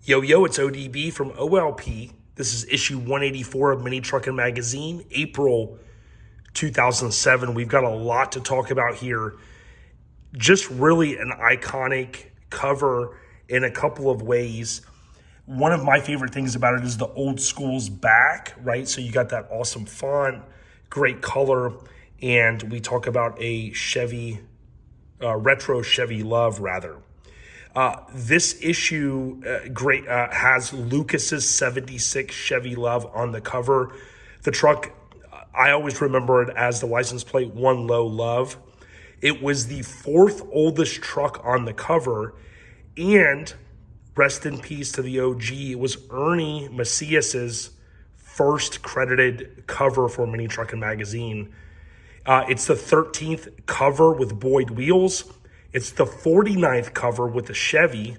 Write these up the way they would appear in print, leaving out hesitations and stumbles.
Yo, yo, it's ODB from OLP. This is issue 184 of Mini Truckin Magazine, April 2007. We've got a lot to talk about here. Just really an iconic cover in a couple of ways. One of my favorite things about it is the old school's back, right? So you got that awesome font, great color, and we talk about a Chevy, retro Chevy Love, rather. This issue has Lucas's 76 Chevy Love on the cover. The truck, I always remember it as the license plate One Low Love. It was the fourth oldest truck on the cover, and rest in peace to the OG, it was Ernie Macias's first credited cover for Mini Truckin Magazine. It's the 13th cover with Boyd wheels. It's the 49th cover with the Chevy,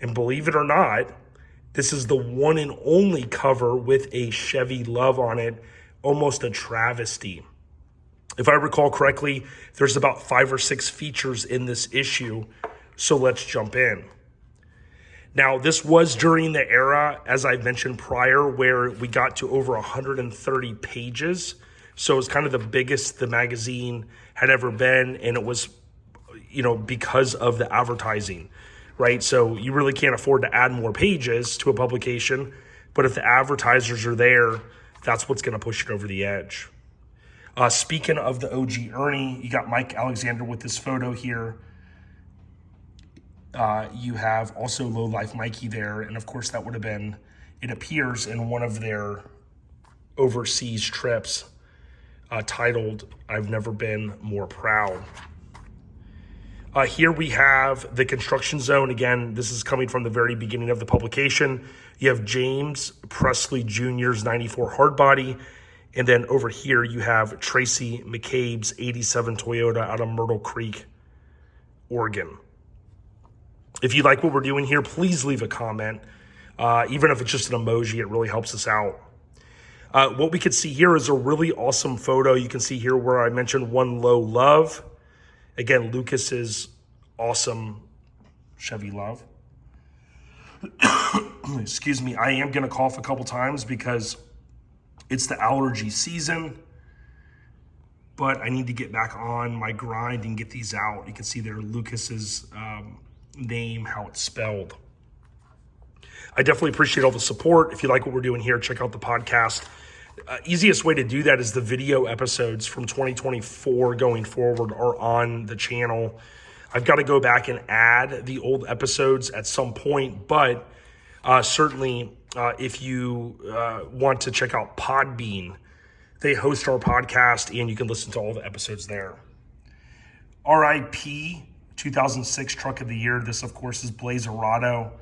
and believe it or not, this is the one and only cover with a Chevy Love on it, almost a travesty. If I recall correctly, there's about 5 or 6 features in this issue, so let's jump in. Now, this was during the era, as I mentioned prior, where we got to over 130 pages, so it was kind of the biggest the magazine had ever been, and it was because of the advertising, right? So you really can't afford to add more pages to a publication, but if the advertisers are there, that's what's going to push it over the edge. Speaking of the OG Ernie, you got Mike Alexander with this photo here. You have also Low Life Mikey there, and of course that would have been, it appears, in one of their overseas trips, titled, "I've Never Been More Proud." Here we have the construction zone. Again, this is coming from the very beginning of the publication. You have James Presley Jr.'s 94 Hardbody. And then over here, you have Tracy McCabe's 87 Toyota out of Myrtle Creek, Oregon. If you like what we're doing here, please leave a comment. Even if it's just an emoji, it really helps us out. What we can see here is a really awesome photo. You can see here where I mentioned One Low Love. Again, Lucas's awesome Chevy Love. Excuse me, I am going to cough a couple times because it's the allergy season, but I need to get back on my grind and get these out. You can see there Lucas's name, how it's spelled. I definitely appreciate all the support. If you like what we're doing here, check out the podcast. Easiest way to do that is the video episodes from 2024 going forward are on the channel. I've got to go back and add the old episodes at some point, but certainly if you want to check out Podbean, they host our podcast and you can listen to all the episodes there. RIP 2006 Truck of the Year. This, of course, is Blazerado.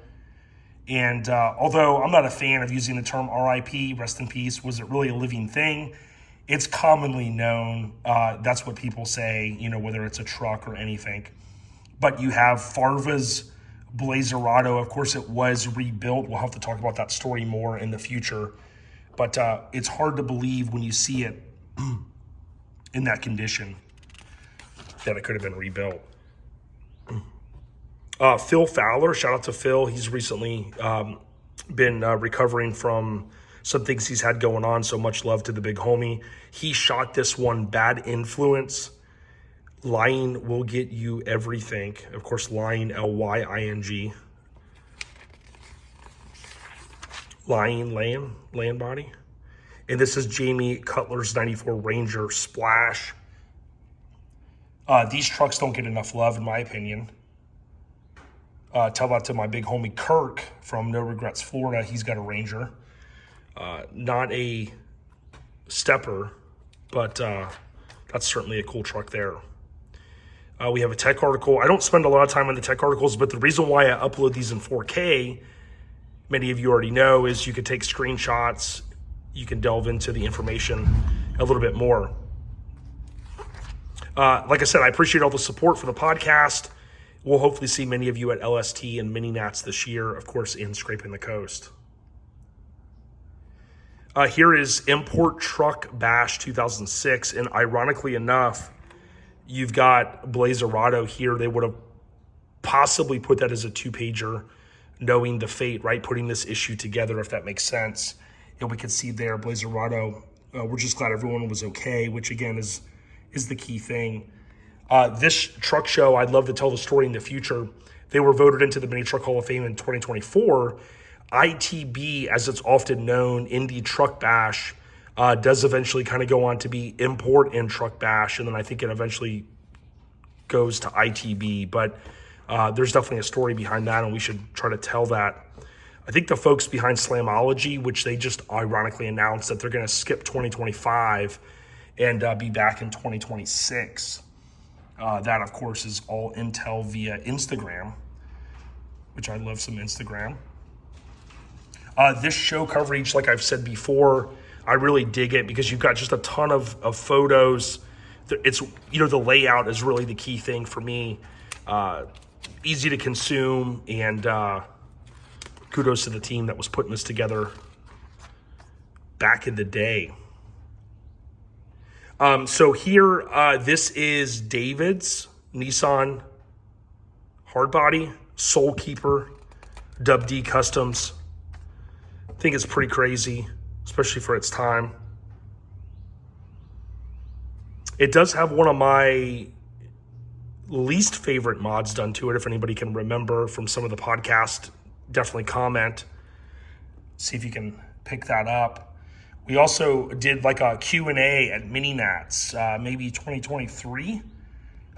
And although I'm not a fan of using the term RIP, rest in peace, was it really a living thing? It's commonly known. That's what people say, whether it's a truck or anything. But you have Farva's Blazerado. Of course, it was rebuilt. We'll have to talk about that story more in the future. But it's hard to believe when you see it in that condition that it could have been rebuilt. Phil Fowler, shout out to Phil. He's recently been recovering from some things he's had going on, so much love to the big homie. He shot this one, Bad Influence. Lying will get you everything. Of course, lying, Lying. Lying, land body. And this is Jamie Cutler's 94 Ranger Splash. These trucks don't get enough love, in my opinion. Tell that to my big homie Kirk from No Regrets, Florida. He's got a Ranger. Not a stepper, but that's certainly a cool truck there. We have a tech article. I don't spend a lot of time on the tech articles, but the reason why I upload these in 4K, many of you already know, is you can take screenshots. You can delve into the information a little bit more. Like I said, I appreciate all the support for the podcast. We'll hopefully see many of you at LST and Mini Nats this year, of course, in Scraping the Coast. Here is Import Truck Bash 2006, and ironically enough, you've got Blazerado here. They would have possibly put that as a 2-pager knowing the fate, right? Putting this issue together, if that makes sense. And we could see there, Blazerado, we're just glad everyone was okay, which again is the key thing. This truck show, I'd love to tell the story in the future. They were voted into the Mini Truck Hall of Fame in 2024. ITB, as it's often known, Indy Truck Bash, does eventually kind of go on to be Import and Truck Bash, and then I think it eventually goes to ITB. But there's definitely a story behind that, and we should try to tell that. I think the folks behind Slamology, which they just ironically announced that they're going to skip 2025 and be back in 2026. That, of course, is all intel via Instagram, which I love some Instagram. This show coverage, like I've said before, I really dig it because you've got just a ton of photos. It's, the layout is really the key thing for me. Easy to consume, and kudos to the team that was putting this together back in the day. So here, this is David's Nissan Hardbody, Soul Keeper, Devious Customs. I think it's pretty crazy, especially for its time. It does have one of my least favorite mods done to it. If anybody can remember from some of the podcast, definitely comment. See if you can pick that up. We also did like a Q&A at Mini Nats, maybe 2023,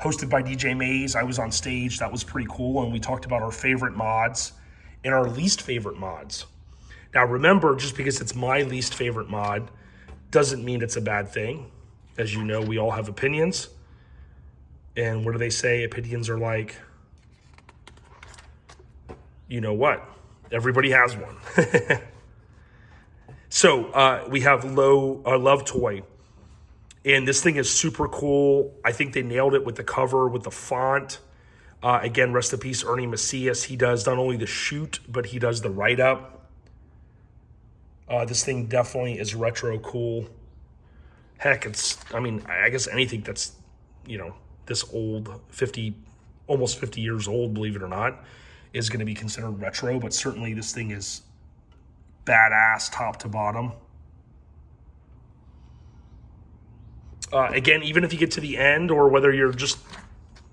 hosted by DJ Mays. I was on stage. That was pretty cool. And we talked about our favorite mods and our least favorite mods. Now, remember, just because it's my least favorite mod doesn't mean it's a bad thing. As you know, we all have opinions. And what do they say? Opinions are like, you know what? Everybody has one. So we have Love Toy. And this thing is super cool. I think they nailed it with the cover, with the font. Again, rest in peace, Ernie Macias. He does not only the shoot, but he does the write-up. This thing definitely is retro cool. Heck, I guess anything that's, this old, almost 50 years old, believe it or not, is going to be considered retro. But certainly this thing is badass top to bottom. Again, even if you get to the end, or whether you're just,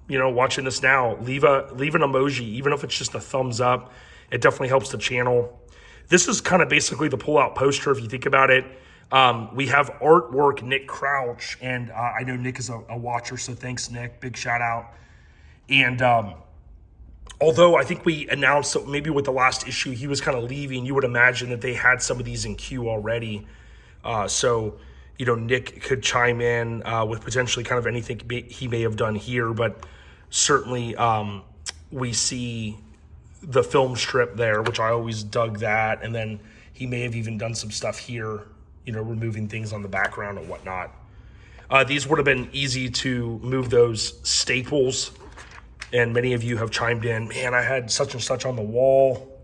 watching this now, leave an emoji, even if it's just a thumbs up. It definitely helps the channel. This is kind of basically the pull-out poster, if you think about it. We have artwork, Nick Crouch, and I know Nick is a watcher, so thanks, Nick. Big shout out. And although I think we announced that maybe with the last issue he was kind of leaving, you would imagine that they had some of these in queue already. So Nick could chime in with potentially kind of anything he may have done here, but certainly we see the film strip there, which I always dug that, and then he may have even done some stuff here, removing things on the background and whatnot. These would have been easy to move those staples, and many of you have chimed in, man, I had such and such on the wall.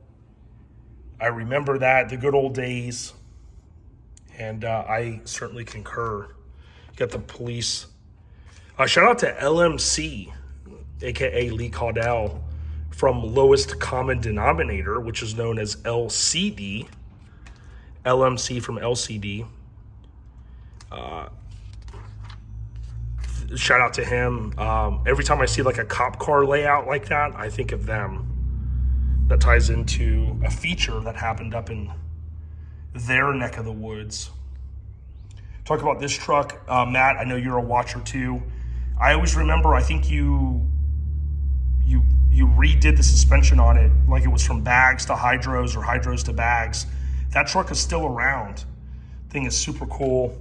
I remember that, the good old days, and I certainly concur. You got the police. Shout out to LMC, aka Lee Caudell, from Lowest Common Denominator, which is known as LCD. LMC from LCD. Shout out to him. Every time I see like a cop car layout like that, I think of them. That ties into a feature that happened up in their neck of the woods. Talk about this truck. Matt, I know you're a watcher too. I always remember, I think you redid the suspension on it, like it was from bags to hydros or hydros to bags. That truck is still around. Thing is super cool.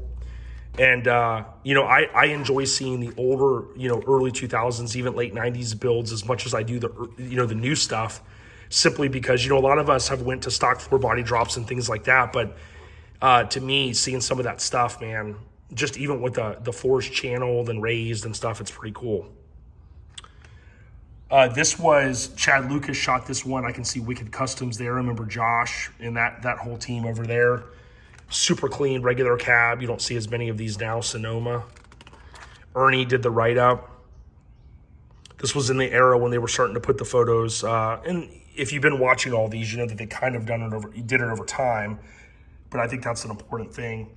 And, I enjoy seeing the older, early 2000s, even late 90s builds as much as I do the new stuff, simply because, a lot of us have went to stock floor body drops and things like that. But to me, seeing some of that stuff, man, just even with the forged channeled and raised and stuff, it's pretty cool. This was Chad Lucas shot this one. I can see Wicked Customs there. I remember Josh and that whole team over there. Super clean, regular cab. You don't see as many of these now. Sonoma. Ernie did the write-up. This was in the era when they were starting to put the photos. And, if you've been watching all these, you know that they kind of did it over time, but I think that's an important thing.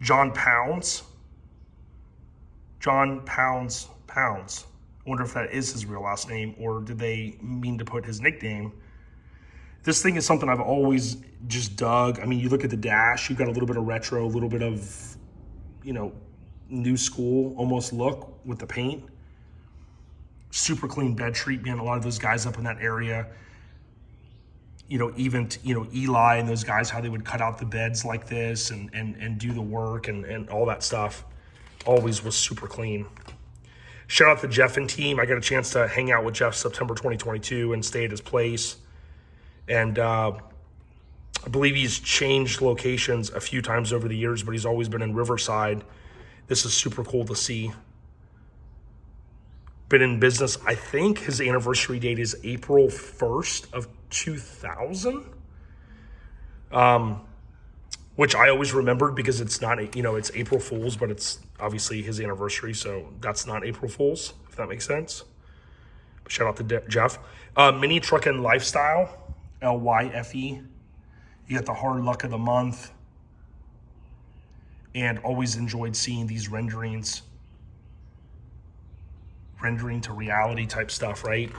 John Pounds. I wonder if that is his real last name, or did they mean to put his nickname? This thing is something I've always just dug. I mean, you look at the dash, you've got a little bit of retro, a little bit of, you know, new school almost look with the paint. Super clean bed treatment. A lot of those guys up in that area, you know, even, you know, Eli and those guys, how they would cut out the beds like this and do the work and all that stuff. Always was super clean. Shout out to Jeff and team. I got a chance to hang out with Jeff September 2022 and stay at his place. And I believe he's changed locations a few times over the years, but he's always been in Riverside. This is super cool to see. Been in business, I think his anniversary date is April 1st of 2000. Which I always remembered because it's not, you know, it's April Fool's, but it's obviously his anniversary, so that's not April Fool's, if that makes sense. But shout out to Jeff. Mini Truckin Lifestyle, LYFE. You got the hard luck of the month. And always enjoyed seeing these renderings. Rendering to reality type stuff, right?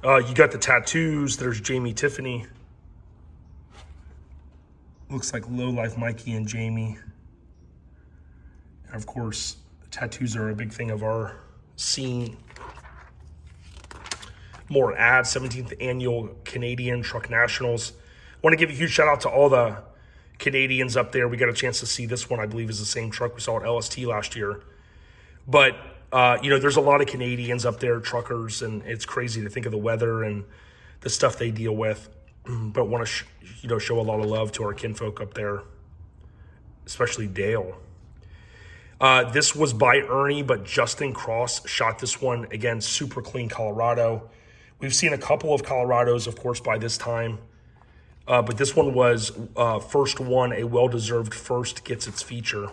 You got the tattoos. There's Jamie Tiffany. Looks like Low Life Mikey and Jamie. And of course, tattoos are a big thing of our scene. More ads, 17th Annual Canadian Truck Nationals. I want to give a huge shout out to all the Canadians up there. We got a chance to see this one, I believe is the same truck we saw at LST last year. But, you know, there's a lot of Canadians up there, truckers, and it's crazy to think of the weather and the stuff they deal with. But want to, you know, show a lot of love to our kinfolk up there, especially Dale. This was by Ernie, but Justin Cross shot this one. Again, super clean Colorado. We've seen a couple of Colorados, of course, by this time. But this one was first one, a well-deserved first, gets its feature.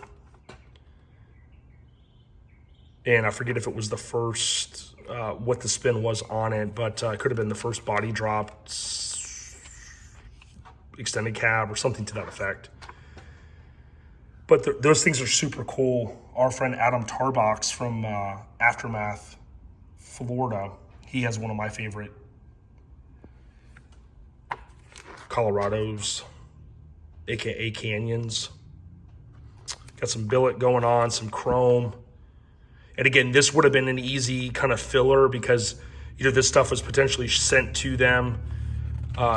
And I forget if it was the first, what the spin was on it, but it could have been the first body drop, extended cab, or something to that effect. But those things are super cool. Our friend Adam Tarbox from Aftermath, Florida, he has one of my favorite Colorados, aka Canyons. Got some billet going on, some chrome. And again, this would have been an easy kind of filler because, you know, this stuff was potentially sent to them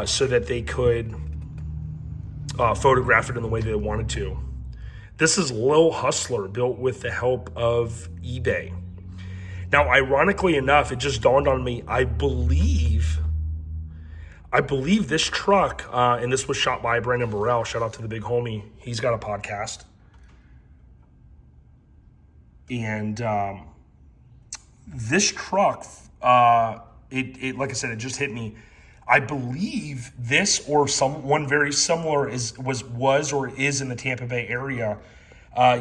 so that they could photograph it in the way they wanted to. This is Lil Hustler, built with the help of eBay. Now, ironically enough, it just dawned on me, I believe this truck, and this was shot by Brandon Burrell, shout out to the big homie, he's got a podcast. And this truck, it like I said, it just hit me. I believe this or one very similar was or is in the Tampa Bay area.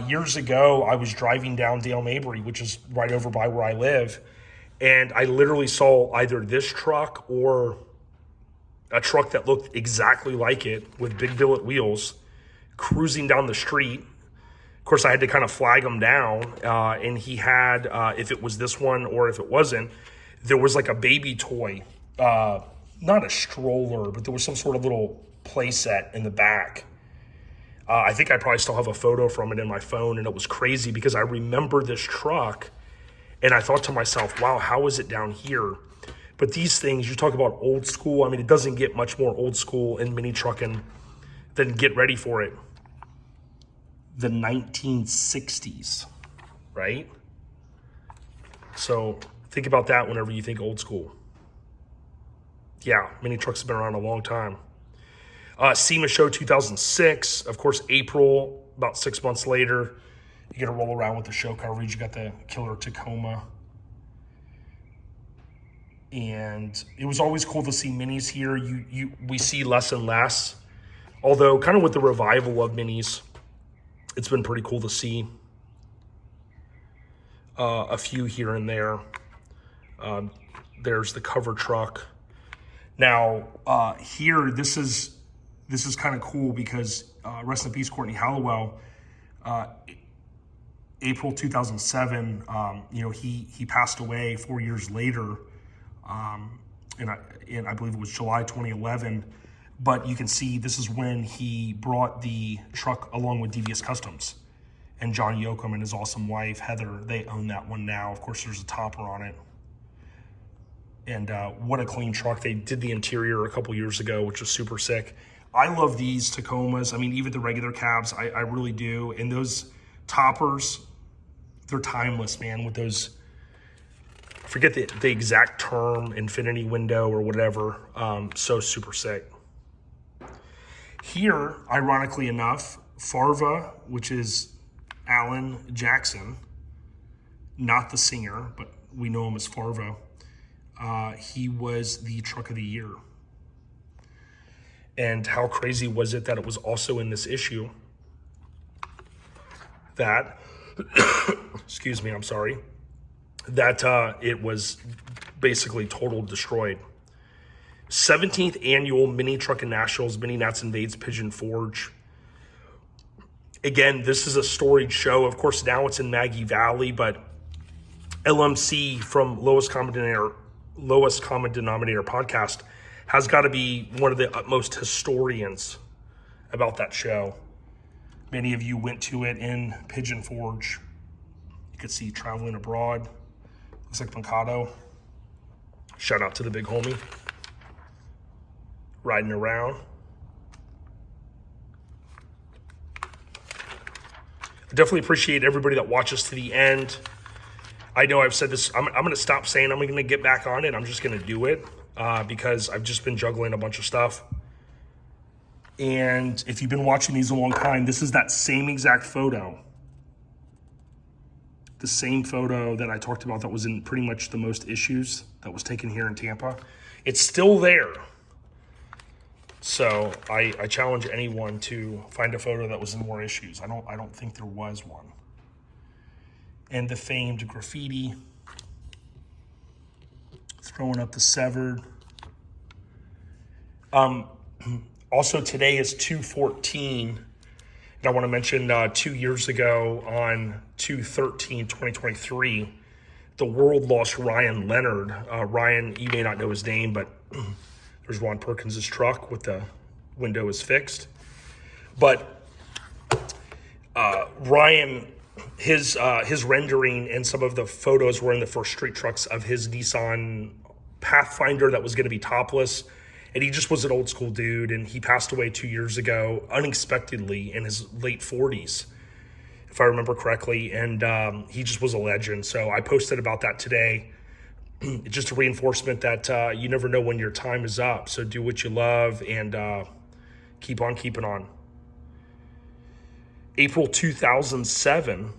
Years ago, I was driving down Dale Mabry, which is right over by where I live, and I literally saw either this truck or a truck that looked exactly like it with big billet wheels cruising down the street. Of course, I had to kind of flag him down, and he had, if it was this one or if it wasn't, there was like a baby toy, not a stroller, but there was some sort of little play set in the back. I think I probably still have a photo from it in my phone, and it was crazy because I remember this truck, and I thought to myself, wow, how is it down here? But these things, you talk about old school, I mean, it doesn't get much more old school in mini trucking than get ready for it. The 1960s, right? So think about that whenever you think old school. Yeah, mini trucks have been around a long time. SEMA Show 2006, of course, April, about 6 months later. You get to roll around with the show coverage. You got the killer Tacoma. And it was always cool to see minis here. We see less and less. Although, kind of with the revival of minis, it's been pretty cool to see a few here and there. There's the cover truck. Now, here, this is kind of cool because rest in peace, Courtney Halliwell. April 2007, he passed away 4 years later, and I believe it was July 2011. But you can see this is when he brought the truck along with Devious Customs. And John Yoakum and his awesome wife, Heather, they own that one now. Of course, there's a topper on it. And what a clean truck. They did the interior a couple years ago, which was super sick. I love these Tacomas. I mean, even the regular cabs, I really do. And those toppers, they're timeless, man, with those, I forget the exact term, infinity window or whatever. So super sick. Here, ironically enough, Farva, which is Alan Jackson, not the singer, but we know him as Farva. He was the truck of the year. And how crazy was it that it was also in this issue that, excuse me, I'm sorry, that it was basically total destroyed. 17th annual Mini Truckin Nationals, Mini Nats Invades Pigeon Forge. Again, this is a storied show. Of course, now it's in Maggie Valley, but LMC from Lowest Common Denominator podcast has got to be one of the utmost historians about that show. Many of you went to it in Pigeon Forge. You could see Traveling Abroad. Looks like Mikado. Shout out to the big homie. Riding around. I definitely appreciate everybody that watches to the end. I know I've said this. I'm going to stop saying I'm going to get back on it. I'm just going to do it because I've just been juggling a bunch of stuff. And if you've been watching these a long time, this is that same exact photo. The same photo that I talked about that was in pretty much the most issues that was taken here in Tampa. It's still there. So I challenge anyone to find a photo that was in more issues. I don't think there was one. And the famed graffiti. Throwing up the severed. Also, today is 2/14. And I want to mention 2 years ago on 2/13/2023, the world lost Ryan Leonard. Ryan, you may not know his name, but there's Ron Perkins' truck with the window is fixed. But Ryan, his rendering and some of the photos were in the first street trucks of his Nissan Pathfinder that was going to be topless. And he just was an old school dude, and he passed away 2 years ago unexpectedly in his late 40s, if I remember correctly. And he just was a legend. So I posted about that today. Just a reinforcement that you never know when your time is up. So do what you love and keep on keeping on. April 2007,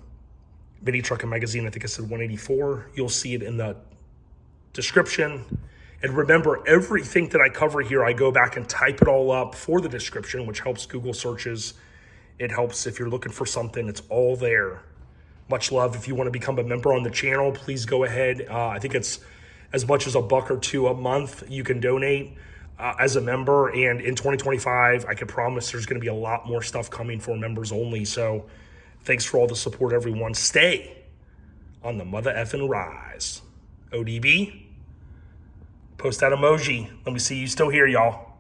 Mini Truckin Magazine, I think I said 184. You'll see it in the description. And remember, everything that I cover here, I go back and type it all up for the description, which helps Google searches. It helps if you're looking for something. It's all there. Much love. If you want to become a member on the channel, please go ahead. I think it's as much as $1 or $2 a month you can donate as a member. And in 2025, I can promise there's going to be a lot more stuff coming for members only. So thanks for all the support, everyone. Stay on the mother effing rise. ODB. Post that emoji. Let me see you still here, y'all.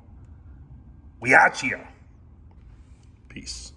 We at you. Peace.